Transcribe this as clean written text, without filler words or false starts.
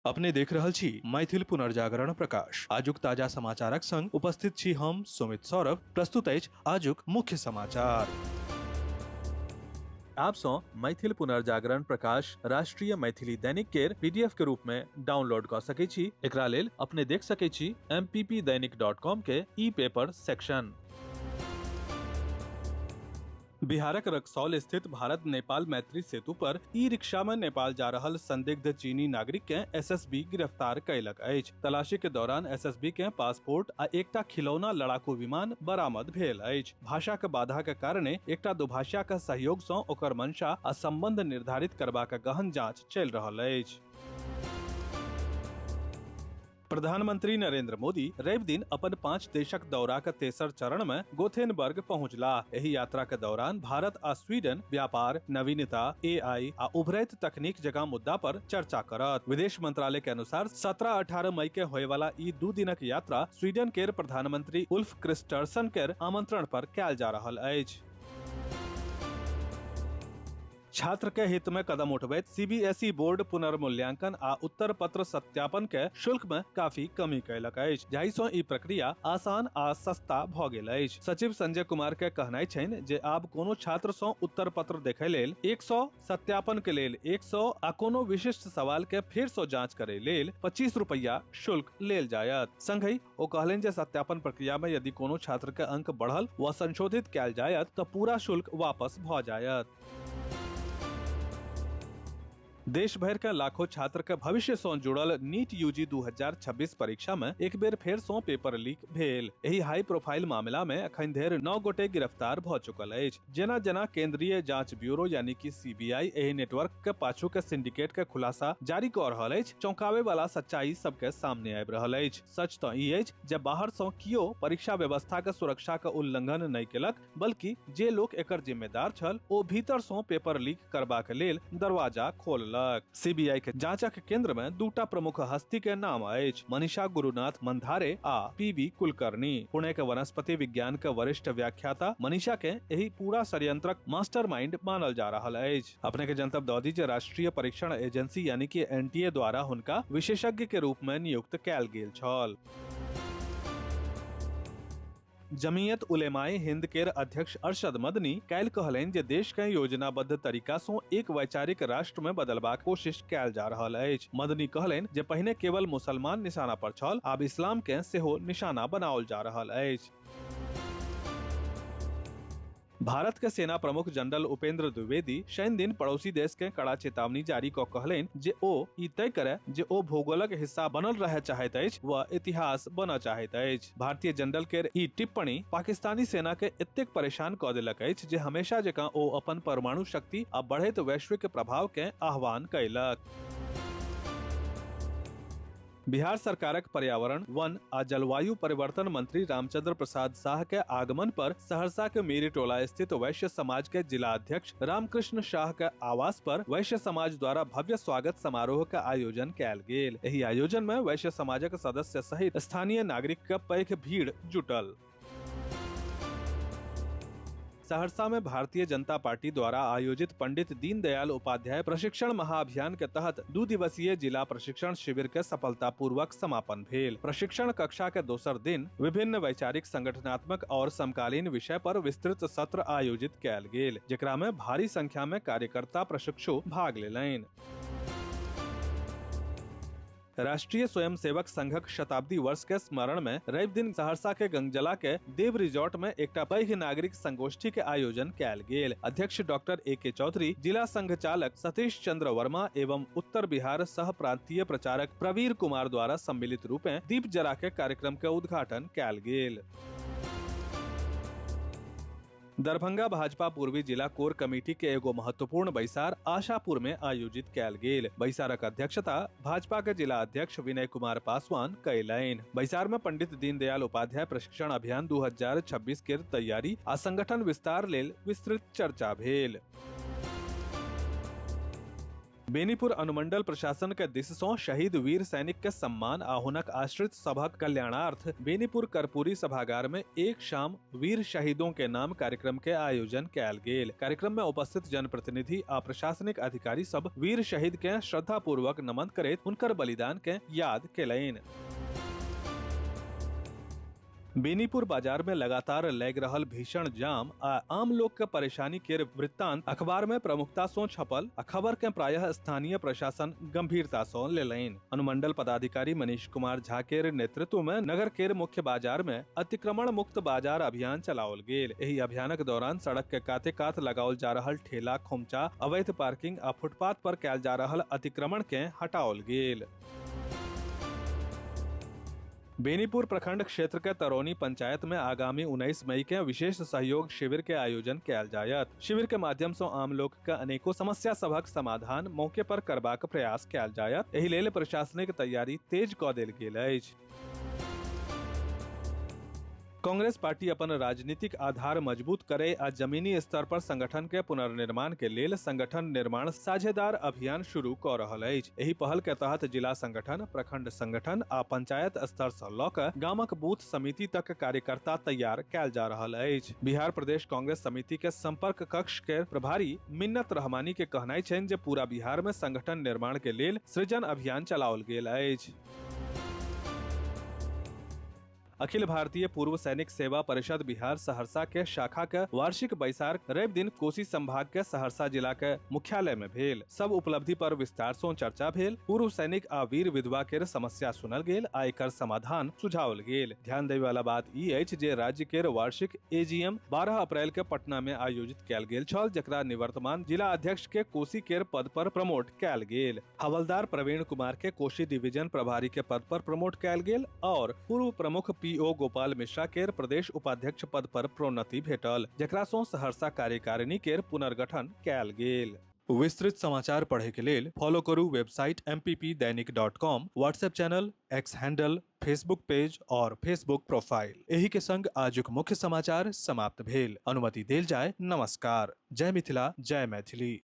अपने देख रहल छी मैथिल पुनर्जागरण प्रकाश। आजुक ताजा समाचारक संग उपस्थित छी हम सुमित सौरभ। प्रस्तुत अछि आजुक मुख्य समाचार। आप सो मैथिल पुनर्जागरण प्रकाश राष्ट्रीय मैथिली दैनिक केर पीडीएफ के रूप में डाउनलोड क सकै छी। एकरा लेल अपने देख सकै छी mppdainik.com के ई पेपर सेक्शन। बिहारक रक्सौल स्थित भारत नेपाल मैत्री सेतु पर ई रिक्शा में नेपाल जा रहल संदिग्ध चीनी नागरिक के एसएसबी गिरफ्तार कयलक अछि। तलाशी के दौरान एसएसबी के पासपोर्ट आ एकटा खिलौना लड़ाकू विमान बरामद भेल अछि। भाषा के बाधा के कारणे एकटा दुभाषिया के सहयोग सँ ओकर मंशा आ संबंध निर्धारित करबाक गहन जांच चलि रहल अछि। प्रधानमंत्री नरेंद्र मोदी रवि दिन अपन 5 देशक दौरा के तेसर चरण में गोथेनबर्ग पहुंचलाह। एही यात्रा के दौरान भारत आ स्वीडन व्यापार, नवीनता, एआई आ उभरैत तकनीक जकां मुद्दा पर चर्चा करत। विदेश मंत्रालय के अनुसार 17-18 मई के होय वाला ई 2 दिनक यात्रा स्वीडन केर प्रधानमंत्री उल्फ क्रिस्टर्सन केर आमंत्रण पर कयल जा रहल अछि। छात्र के हित में कदम उठबैत सीबीएसई बोर्ड पुनर्मूल्यांकन आ उत्तर पत्र सत्यापन के शुल्क में काफी कमी कयलक अछि, जाहि सँ ई प्रक्रिया आसान आ सस्ता भ गेल अछि। सचिव संजय कुमार के कहनाय छनि जे आब कोनो छात्र सँ उत्तर पत्र देखै लेल 100, सत्यापन के लेल 100 आ कोनो विशिष्ट सवाल के फेर सँ जांच करै लेल 25 रुपया शुल्क लेल जायत। संगहि ओ कहलनि जे सत्यापन प्रक्रिया में यदि कोनो छात्र के अंक बढ़ल वा संशोधित कयल जायत तऽ पूरा शुल्क वापस भ जायत। देश भर के लाखों छात्र के भविष्य सँ जुड़ल नीट यूजी 2026 परीक्षा में एक बेर फेर सँ पेपर लीक भेल। एही हाई प्रोफाइल मामला में अखन धरि 9 गोटे गिरफ्तार भ चुकल अछि। जेना केंद्रीय जांच ब्यूरो यानी कि सीबीआई एही नेटवर्क के पाछू के सिंडिकेट के खुलासा जारी क रहल अछि, चौंकावे वाला सच्चाई सबके सामने आबि रहल अछि। सच तऽ ई अछि जे बाहर सँ कियो परीक्षा व्यवस्था के सुरक्षा के उल्लंघन नहि केलक, बल्कि जे लोक एकर जिम्मेदार छल ओ भीतर सँ पेपर लीक करबाक लेल दरवाजा खोललक। सीबीआई के जांचक केंद्र में 2टा प्रमुख हस्ती के नाम अछि, मनीषा गुरुनाथ मंधारे आ पीवी कुलकर्णी। पुणे के वनस्पति विज्ञान के वरिष्ठ व्याख्याता मनीषा के एही पूरा षड्यंत्रक मास्टरमाइंड मानल जा रहल अछि। अपने के जनतब दऽ दी जे राष्ट्रीय परीक्षण एजेंसी यानी कि एनटीए द्वारा हुनका विशेषज्ञ के रूप में नियुक्त कयल गेल छल। जमीयत उलेमाए हिंद केर अध्यक्ष अरशद मदनी काल्हि कहलनि जे देश के योजनाबद्ध तरीका सँ एक वैचारिक राष्ट्र में बदलबाक कोशिश कयल जा रहल अछि। मदनी कहलनि जे पहिने केवल मुसलमान निशाना पर छल, आब इस्लाम के सेहो निशाना बनाओल जा रहल अछि। भारत के सेना प्रमुख जनरल उपेंद्र द्विवेदी शनि दिन पड़ोसी देश के कड़ा चेतावनी जारी कऽ कहलनि जे ओ ई तय करय जे ओ भूगोलक हिस्सा बनल रहय चाहैत अछि वा इतिहास बनय चाहैत अछि। भारतीय जनरल केर ई टिप्पणी पाकिस्तानी सेना के एतेक परेशान कऽ देलक अछि जे हमेशा जकाँ ओ अपन परमाणु शक्ति आ बढ़ैत वैश्विक प्रभाव के आह्वान कयलक। बिहार सरकारक पर्यावरण, वन आ जलवायु परिवर्तन मंत्री रामचंद्र प्रसाद शाह के आगमन पर सहरसा के मेरी टोला स्थित वैश्य समाज के जिला अध्यक्ष रामकृष्ण शाह के आवास पर वैश्य समाज द्वारा भव्य स्वागत समारोह के आयोजन कयल गेल। एही आयोजन में वैश्य समाजक सदस्य सहित स्थानीय नागरिक के पैघ भीड़ जुटल। सहरसा में भारतीय जनता पार्टी द्वारा आयोजित पंडित दीनदयाल उपाध्याय प्रशिक्षण महाअभियान के तहत 2 दिवसीय जिला प्रशिक्षण शिविर के सफलतापूर्वक समापन भेल। प्रशिक्षण कक्षा के दोसर दिन विभिन्न वैचारिक, संगठनात्मक और समकालीन विषय पर विस्तृत सत्र आयोजित कयल गेल, जेकरा में भारी संख्या में कार्यकर्ता प्रशिक्षु भाग लेलनि। राष्ट्रीय स्वयंसेवक संघक शताब्दी वर्ष के स्मरण में रवि दिन सहरसा के गंगजला के देव रिजॉर्ट में एकटा पैघ नागरिक संगोष्ठी के आयोजन कयल गेल। अध्यक्ष डॉक्टर ए.के. चौधरी, जिला संघ चालक सतीश चंद्र वर्मा एवं उत्तर बिहार सह प्रांतीय प्रचारक प्रवीर कुमार द्वारा सम्मिलित रूपे दीप जरा के कार्यक्रम के उद्घाटन कयल गेल। दरभंगा भाजपा पूर्वी जिला कोर कमेटी के एगो महत्वपूर्ण बैसार आशापुर में आयोजित कयल गेल। बैसारक अध्यक्षता भाजपा के जिला अध्यक्ष विनय कुमार पासवान कयलनि। बैसार में पंडित दीनदयाल उपाध्याय प्रशिक्षण अभियान 2026 के तैयारी आ संगठन विस्तार लेल विस्तृत चर्चा भेल। बेनीपुर अनुमंडल प्रशासन के दिस सॅ शहीद वीर सैनिक के सम्मान आ हुनक आश्रित सभक कल्याणार्थ बेनीपुर कर्पूरी सभागार में एक शाम वीर शहीदों के नाम कार्यक्रम के आयोजन कयल गेल। कार्यक्रम में उपस्थित जनप्रतिनिधि आ प्रशासनिक अधिकारी सब वीर शहीद के श्रद्धा पूर्वक नमन करैत हुनकर बलिदान के याद केलनि। बेनीपुर बाजार में लगातार लैग रहल भीषण जाम आ आम लोग के परेशानी के वृत्तांत अखबार में प्रमुखता सॅ छपल आ खबर के प्रायः स्थानीय प्रशासन गंभीरता सॅ लेलनि। अनुमंडल पदाधिकारी मनीष कुमार झा के नेतृत्व में नगर के मुख्य बाजार में अतिक्रमण मुक्त बाजार अभियान चलाओल गेल। एही अभियानक दौरान सड़क के काते कात लगाओल जा रहल ठेला खोमचा, अवैध पार्किंग आ फुटपाथ पर कयल जा रहल अतिक्रमण के हटाओल गेल। बेनीपुर प्रखंड क्षेत्र के तरौनी पंचायत में आगामी 19 मई के विशेष सहयोग शिविर के आयोजन कयल जायत। शिविर के माध्यम से आम लोग के अनेको समस्या सभक समाधान मौके पर करबाक प्रयास कयल जायत। एहि लेल प्रशासनिक तैयारी तेज कऽ देल गेल अछि। कांग्रेस पार्टी अपन राजनीतिक आधार मजबूत करे आ जमीनी स्तर पर संगठन के पुनर्निर्माण के लेल संगठन निर्माण साझेदार अभियान शुरू कऽ रहल अछि। एहि पहल के तहत जिला संगठन, प्रखंड संगठन आ पंचायत स्तर से लऽ कऽ गामक बूथ समिति तक कार्यकर्ता तैयार कयल जा रहल अछि। बिहार प्रदेश कांग्रेस समिति के संपर्क कक्ष के प्रभारी मिन्नत रहमानी के कहनाइ छनि जे पूरा बिहार में संगठन निर्माण के लेल सृजन अभियान चलाओल गेल अछि। अखिल भारतीय पूर्व सैनिक सेवा परिषद बिहार सहरसा के शाखा के वार्षिक बैसार रवि दिन कोसी संभाग के सहरसा जिला के मुख्यालय में भेल। सब उपलब्धि पर विस्तार सॅ चर्चा भेल। पूर्व सैनिक आ वीर विधवा के समस्या सुनल गेल आ एकर समाधान सुझाओल गेल। ध्यान देवे वाला बात ई अछि जे राज्य के वार्षिक एजीएम 12 अप्रैल के पटना में आयोजित कयल गेल छल, जकरा निवर्तमान जिला अध्यक्ष के कोसी के पद पर प्रमोट कयल गेल। हवलदार प्रवीण कुमार के कोसी डिवीजन प्रभारी के पद पर प्रमोट कयल गेल और पूर्व प्रमुख पीओ गोपाल मिश्रा के प्रदेश उपाध्यक्ष पद पर प्रोन्नति भेटल, जकरा सॅ सहरसा कार्यकारिणी के पुनर्गठन कयल गेल। विस्तृत समाचार पढ़े के लेल फॉलो करू website mppdainik.com, WhatsApp channel, x handle, Facebook page और फेसबुक प्रोफाइल। एही के संग आजुक मुख्य समाचार समाप्त भेल। अनुमति देल जाय। नमस्कार। जय मिथिला, जय मैथिली।